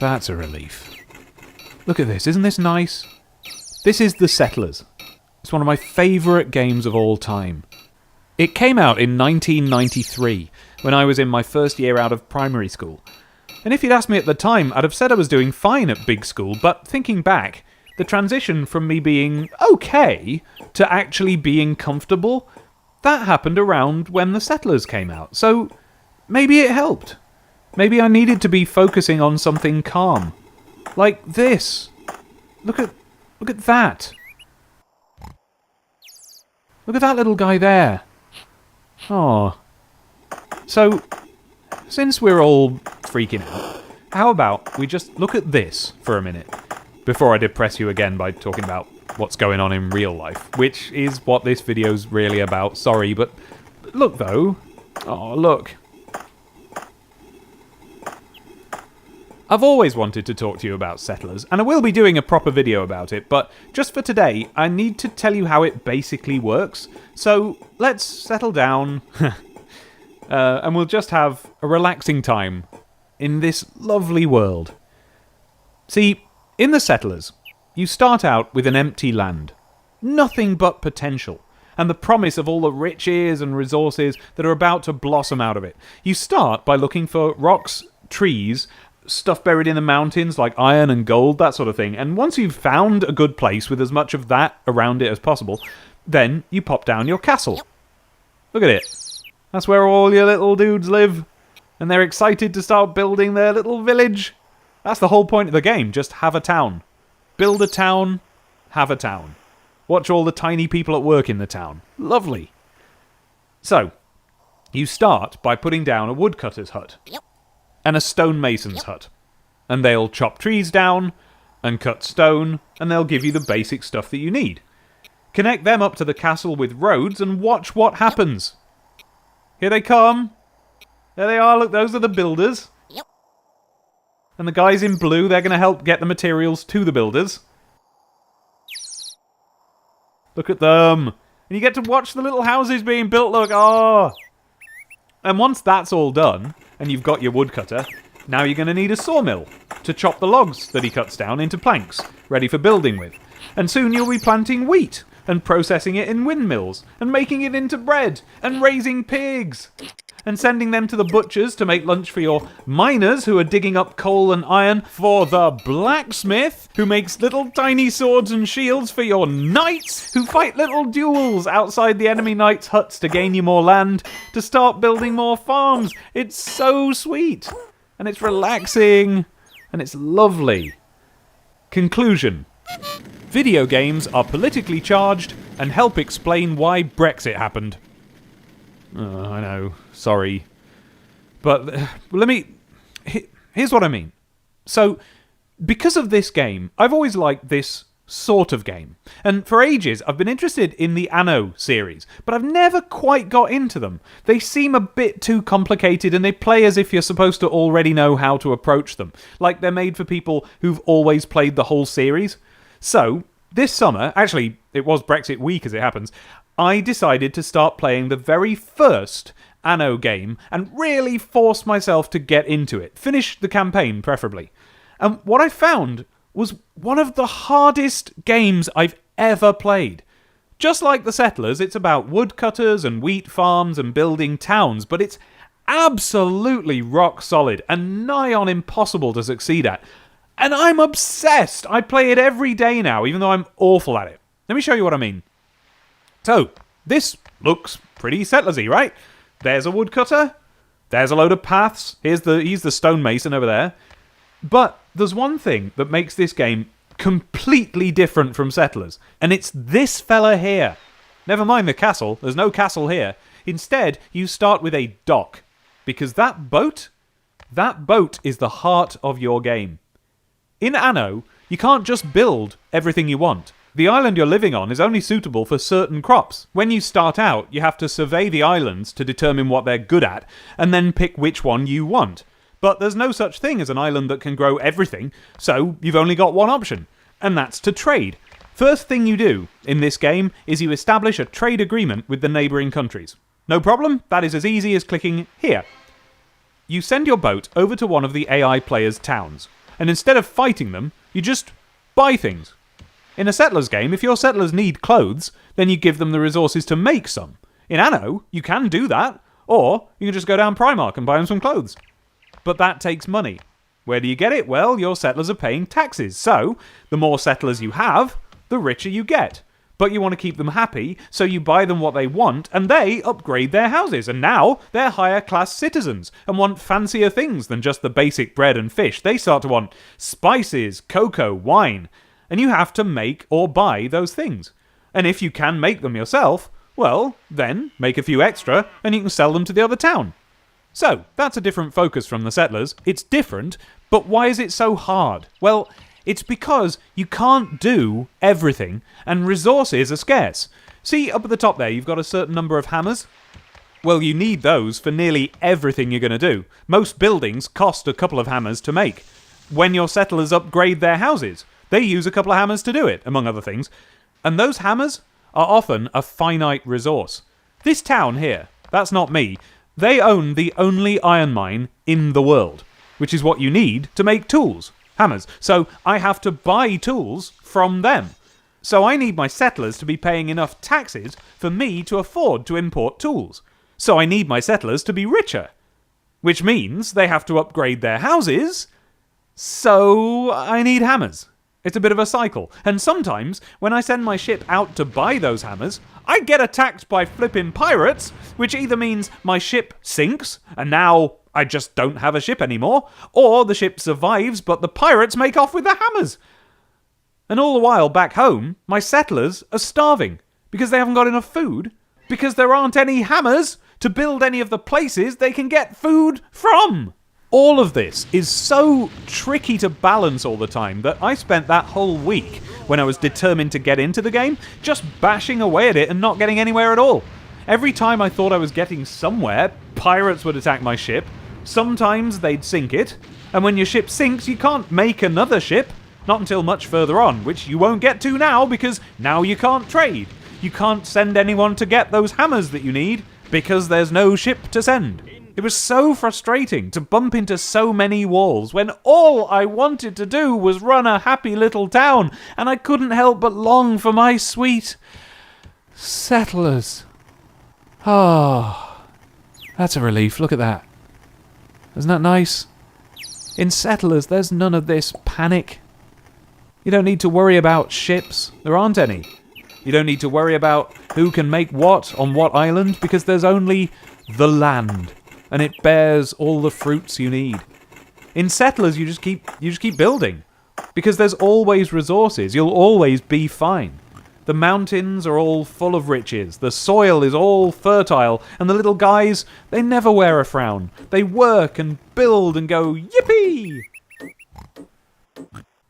That's a relief. Look at this, isn't this nice? This is The Settlers. It's one of my favourite games of all time. It came out in 1993, when I was in my first year out of primary school. And if you'd asked me at the time, I'd have said I was doing fine at big school, but thinking back, the transition from me being okay to actually being comfortable, that happened around when The Settlers came out. So maybe it helped. Maybe I needed to be focusing on something calm. Like this. Look at that. Look at that little guy there. Oh. So, since we're all freaking out, how about we just look at this for a minute before I depress you again by talking about what's going on in real life, which is what this video's really about. Sorry, but look though. Oh, look. I've always wanted to talk to you about Settlers, and I will be doing a proper video about it, but just for today, I need to tell you how it basically works. So, let's settle down, and we'll just have a relaxing time in this lovely world. See, in The Settlers, you start out with an empty land. Nothing but potential, and the promise of all the riches and resources that are about to blossom out of it. You start by looking for rocks, trees, stuff buried in the mountains like iron and gold, that sort of thing. And once you've found a good place with as much of that around it as possible, then you pop down your castle. Look at it. That's where all your little dudes live. And they're excited to start building their little village. That's the whole point of the game. Just have a town. Build a town. Have a town. Watch all the tiny people at work in the town. Lovely. So, you start by putting down a woodcutter's hut. And a stonemason's hut. And they'll chop trees down, and cut stone, and they'll give you the basic stuff that you need. Connect them up to the castle with roads, and watch what happens. Here they come. There they are, look, those are the builders. And the guys in blue, they're going to help get the materials to the builders. Look at them. And you get to watch the little houses being built, look, oh. And once that's all done, and you've got your woodcutter, now you're going to need a sawmill to chop the logs that he cuts down into planks, ready for building with. And soon you'll be planting wheat, and processing it in windmills, and making it into bread, and raising pigs, and sending them to the butchers to make lunch for your miners who are digging up coal and iron, for the blacksmith who makes little tiny swords and shields, for your knights who fight little duels outside the enemy knights' huts to gain you more land, to start building more farms. It's so sweet, and it's relaxing, and it's lovely. Conclusion. Video games are politically charged and help explain why Brexit happened. I know, sorry. But here's what I mean. So, because of this game, I've always liked this sort of game. And for ages, I've been interested in the Anno series, but I've never quite got into them. They seem a bit too complicated, and they play as if you're supposed to already know how to approach them. Like they're made for people who've always played the whole series. So, this summer, actually, it was Brexit week as it happens, I decided to start playing the very first Anno game and really force myself to get into it. Finish the campaign, preferably. And what I found was one of the hardest games I've ever played. Just like The Settlers, it's about woodcutters and wheat farms and building towns, but it's absolutely rock solid and nigh on impossible to succeed at. And I'm obsessed! I play it every day now, even though I'm awful at it. Let me show you what I mean. So, this looks pretty Settlers-y, right? There's a woodcutter. There's a load of paths. He's the stonemason over there. But there's one thing that makes this game completely different from Settlers, and it's this fella here. Never mind the castle. There's no castle here. Instead, you start with a dock, because that boat is the heart of your game. In Anno, you can't just build everything you want. The island you're living on is only suitable for certain crops. When you start out, you have to survey the islands to determine what they're good at, and then pick which one you want. But there's no such thing as an island that can grow everything, so you've only got one option, and that's to trade. First thing you do in this game is you establish a trade agreement with the neighbouring countries. No problem, that is as easy as clicking here. You send your boat over to one of the AI players' towns. And instead of fighting them, you just buy things. In a settlers game, if your settlers need clothes, then you give them the resources to make some. In Anno, you can do that, or you can just go down Primark and buy them some clothes. But that takes money. Where do you get it? Well, your settlers are paying taxes, so the more settlers you have, the richer you get. But you want to keep them happy, so you buy them what they want, and they upgrade their houses, and now they're higher class citizens, and want fancier things than just the basic bread and fish. They start to want spices, cocoa, wine, and you have to make or buy those things. And if you can make them yourself, well, then make a few extra, and you can sell them to the other town. So, that's a different focus from the settlers. It's different, but why is it so hard? Well, it's because you can't do everything, and resources are scarce. See, up at the top there, you've got a certain number of hammers? Well, you need those for nearly everything you're going to do. Most buildings cost a couple of hammers to make. When your settlers upgrade their houses, they use a couple of hammers to do it, among other things. And those hammers are often a finite resource. This town here, that's not me. They own the only iron mine in the world, which is what you need to make tools, hammers. So I have to buy tools from them. So I need my settlers to be paying enough taxes for me to afford to import tools. So I need my settlers to be richer, which means they have to upgrade their houses. So I need hammers. It's a bit of a cycle. And sometimes, when I send my ship out to buy those hammers, I get attacked by flippin' pirates, which either means my ship sinks, and now I just don't have a ship anymore, or the ship survives, but the pirates make off with the hammers. And all the while, back home, my settlers are starving, because they haven't got enough food, because there aren't any hammers to build any of the places they can get food from. All of this is so tricky to balance all the time that I spent that whole week, when I was determined to get into the game, just bashing away at it and not getting anywhere at all. Every time I thought I was getting somewhere, pirates would attack my ship. Sometimes they'd sink it. And when your ship sinks, you can't make another ship. Not until much further on, which you won't get to now because now you can't trade. You can't send anyone to get those hammers that you need because there's no ship to send. It was so frustrating to bump into so many walls when all I wanted to do was run a happy little town, and I couldn't help but long for my sweet settlers. Ah, that's a relief. Look at that. Isn't that nice? In settlers, there's none of this panic. You don't need to worry about ships. There aren't any. You don't need to worry about who can make what on what island because there's only the land. And it bears all the fruits you need. In settlers, you just keep building, because there's always resources. You'll always be fine. The mountains are all full of riches. The soil is all fertile, and the little guys, they never wear a frown. They work and build and go yippee.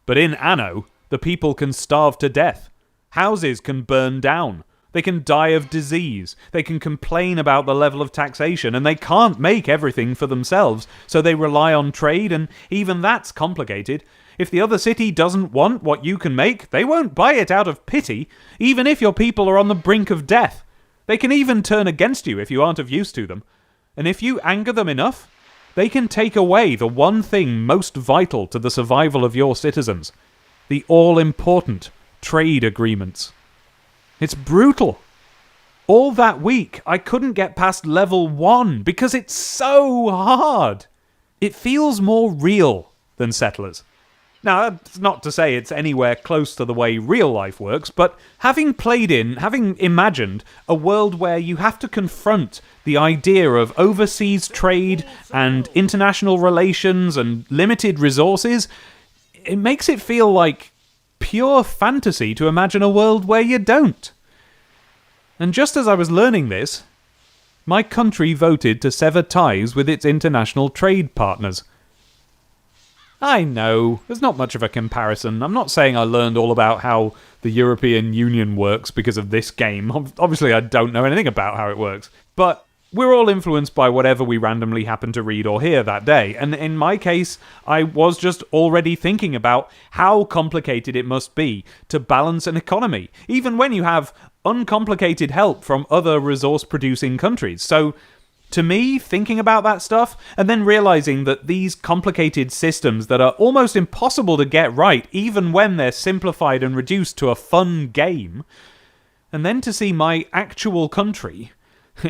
But in Anno, the people can starve to death. Houses can burn down. They can die of disease. They can complain about the level of taxation, and they can't make everything for themselves, so they rely on trade, and even that's complicated. If the other city doesn't want what you can make, they won't buy it out of pity, even if your people are on the brink of death. They can even turn against you if you aren't of use to them. And if you anger them enough, they can take away the one thing most vital to the survival of your citizens: the all-important trade agreements. It's brutal. All that week, I couldn't get past level 1 because it's so hard. It feels more real than Settlers. Now, that's not to say it's anywhere close to the way real life works, but having imagined a world where you have to confront the idea of overseas trade and international relations and limited resources, it makes it feel like pure fantasy to imagine a world where you don't. And just as I was learning this, my country voted to sever ties with its international trade partners. I know, there's not much of a comparison. I'm not saying I learned all about how the European Union works because of this game. Obviously, I don't know anything about how it works. But we're all influenced by whatever we randomly happen to read or hear that day. And in my case, I was just already thinking about how complicated it must be to balance an economy, even when you have uncomplicated help from other resource-producing countries. So to me, thinking about that stuff, and then realizing that these complicated systems that are almost impossible to get right, even when they're simplified and reduced to a fun game, and then to see my actual country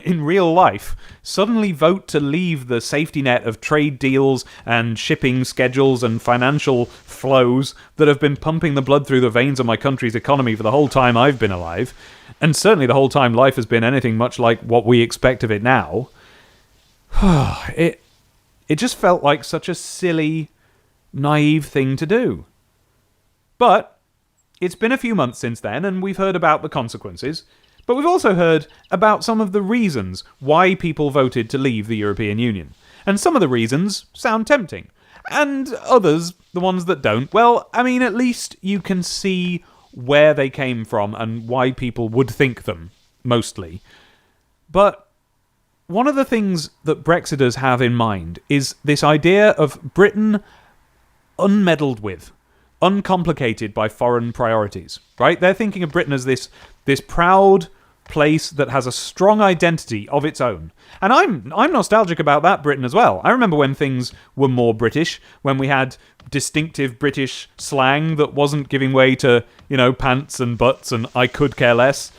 in real life suddenly vote to leave the safety net of trade deals and shipping schedules and financial flows that have been pumping the blood through the veins of my country's economy for the whole time I've been alive, and certainly the whole time life has been anything much like what we expect of it now. It just felt like such a silly, naive thing to do. But it's been a few months since then, and we've heard about the consequences, but we've also heard about some of the reasons why people voted to leave the European Union. And some of the reasons sound tempting. And others, the ones that don't, well, I mean, at least you can see where they came from and why people would think them, mostly. But one of the things that Brexiters have in mind is this idea of Britain unmeddled with, uncomplicated by foreign priorities, right? They're thinking of Britain as this proud place that has a strong identity of its own. And I'm nostalgic about that Britain as well. I remember when things were more British, when we had distinctive British slang that wasn't giving way to, pants and butts and I could care less.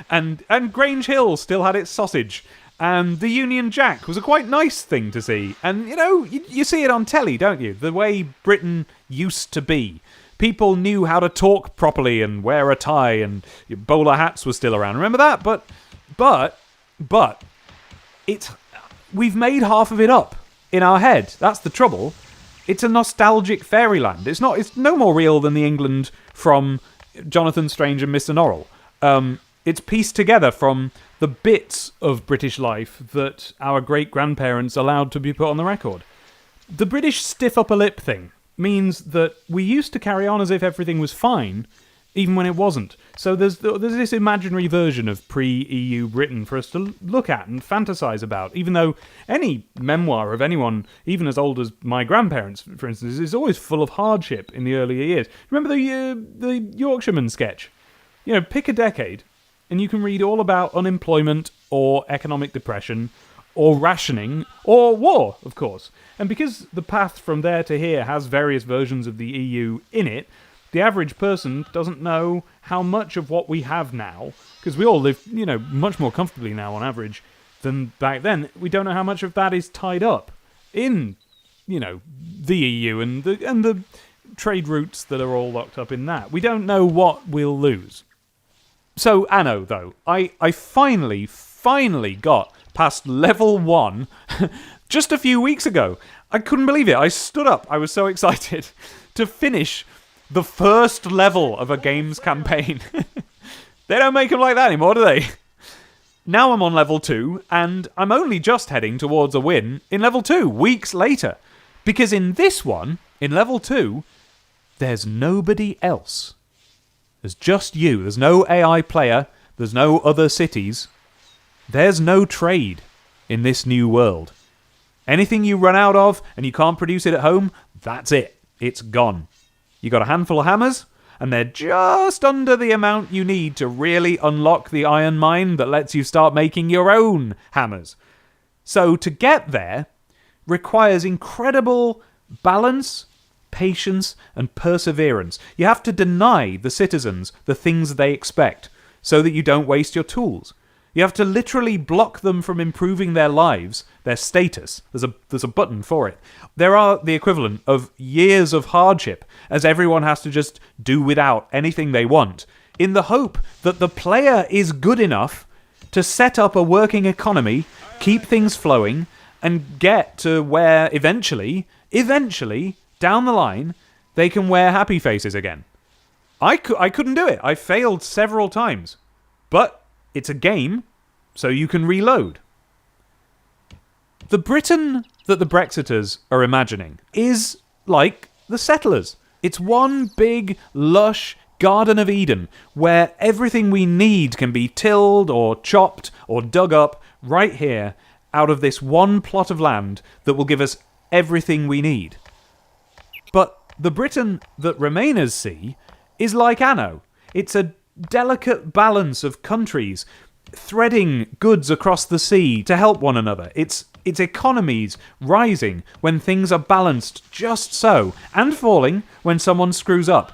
and Grange Hill still had its sausage. And the Union Jack was a quite nice thing to see. And, you see it on telly, don't you? The way Britain used to be. People knew how to talk properly and wear a tie, and bowler hats were still around. Remember that? But we've made half of it up in our head. That's the trouble. It's a nostalgic fairyland. It's no more real than the England from Jonathan Strange and Mr. Norrell. It's pieced together from the bits of British life that our great-grandparents allowed to be put on the record. The British stiff upper lip thing means that we used to carry on as if everything was fine, even when it wasn't. So there's this imaginary version of pre-EU Britain for us to look at and fantasize about, even though any memoir of anyone, even as old as my grandparents, for instance, is always full of hardship in the earlier years. Remember the Yorkshireman sketch? Pick a decade, and you can read all about unemployment or economic depression or rationing or war, of course. And because the path from there to here has various versions of the EU in it, the average person doesn't know how much of what we have now, because we all live, much more comfortably now on average than back then. We don't know how much of that is tied up in, the EU and the trade routes that are all locked up in that. We don't know what we'll lose. So, Anno, though, I finally got past level 1 just a few weeks ago. I couldn't believe it. I stood up. I was so excited to finish the first level of a game's campaign. They don't make them like that anymore, do they? Now I'm on level 2, and I'm only just heading towards a win in level 2, weeks later. Because in this one, in level 2, there's nobody else. There's just you. There's no AI player. There's no other cities. There's no trade in this new world. Anything you run out of and you can't produce it at home, that's it. It's gone. You got a handful of hammers, and they're just under the amount you need to really unlock the iron mine that lets you start making your own hammers. So to get there requires incredible balance, patience, and perseverance. You have to deny the citizens the things they expect so that you don't waste your tools. You have to literally block them from improving their lives, their status. There's a button for it. There are the equivalent of years of hardship, as everyone has to just do without anything they want, in the hope that the player is good enough to set up a working economy, keep things flowing, and get to where eventually, down the line, they can wear happy faces again. I couldn't do it. I failed several times. But it's a game, so you can reload. The Britain that the Brexiters are imagining is like the settlers. It's one big, lush Garden of Eden where everything we need can be tilled or chopped or dug up right here out of this one plot of land that will give us everything we need. But the Britain that Remainers see is like Anno. It's a delicate balance of countries threading goods across the sea to help one another. It's economies rising when things are balanced just so, and falling when someone screws up.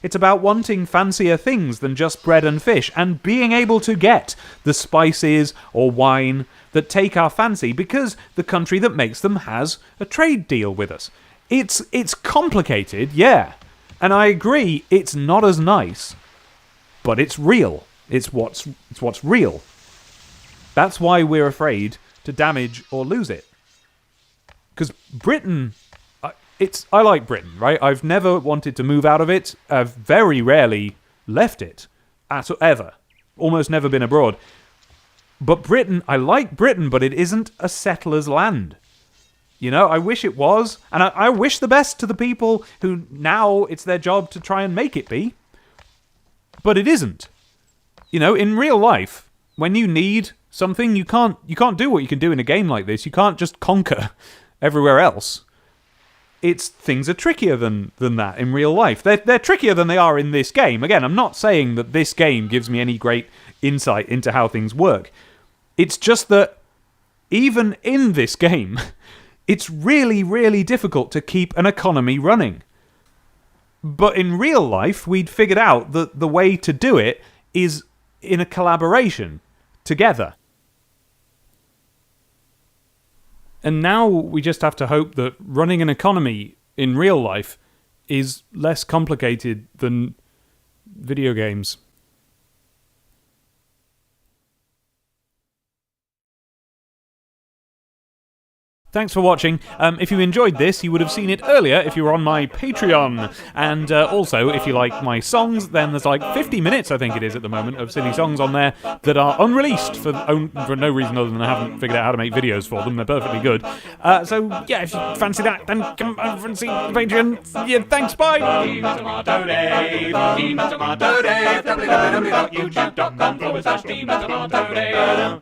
It's about wanting fancier things than just bread and fish, and being able to get the spices or wine that take our fancy because the country that makes them has a trade deal with us. It's complicated, yeah. And I agree, it's not as nice, but it's real. It's what's real. That's why we're afraid to damage or lose it. Because Britain, I like Britain, right? I've never wanted to move out of it. I've very rarely left it, ever. Almost never been abroad. But Britain, I like Britain, but it isn't a settler's land. You know, I wish it was, and I wish the best to the people who now it's their job to try and make it be. But it isn't. You know, in real life, when you need something, you can't do what you can do in a game like this. You can't just conquer everywhere else. Things are trickier than that in real life. They're trickier than they are in this game. Again, I'm not saying that this game gives me any great insight into how things work. It's just that even in this game, it's really, really difficult to keep an economy running. But in real life, we'd figured out that the way to do it is in a collaboration, together. And now we just have to hope that running an economy in real life is less complicated than video games. Thanks for watching. If you enjoyed this, you would have seen it earlier if you were on my Patreon. And also, if you like my songs, then there's like 50 minutes, I think it is at the moment, of silly songs on there that are unreleased for no reason other than I haven't figured out how to make videos for them. They're perfectly good. So, yeah, if you fancy that, then come over and see the Patreon. Yeah, thanks, bye! www.youtube.com/DMatomato Dave.